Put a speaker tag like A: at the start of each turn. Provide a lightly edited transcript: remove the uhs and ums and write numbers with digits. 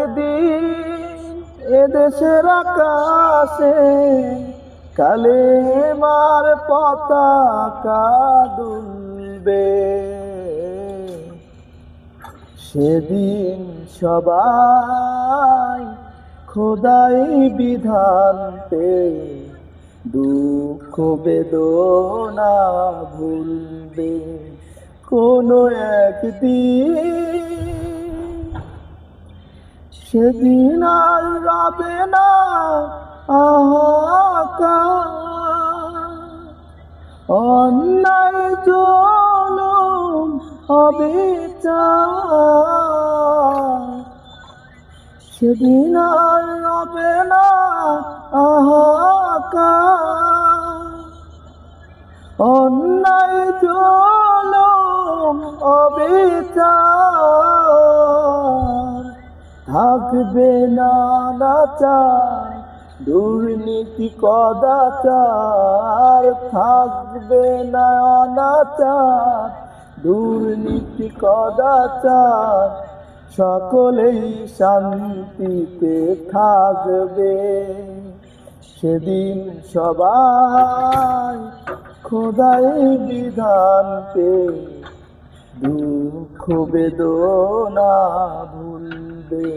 A: একদিন এদেশের আকাশে কালেমার পতাকা দুলবে। সেদিন সবাই খোদাই বিধান পে দুঃখ বেদনা ভুলবে। কোনো একদিন সেদিন আর রবে না হাহাকার, অন্যায় জুলুম অবিচার। সেদিন আর রবে না হাহাকার, অন্যায় জুলুম অবিচার। থাকবে না অনাচার, দুর্নীতি কদাচার। থাকবে না অনাচার, দুর্নীতি কদাচার। সকলেই শান্তিতে থাকবে। সেদিন সবাই খোদাই বিধান পে দুঃখ বেদনা ভুলবে।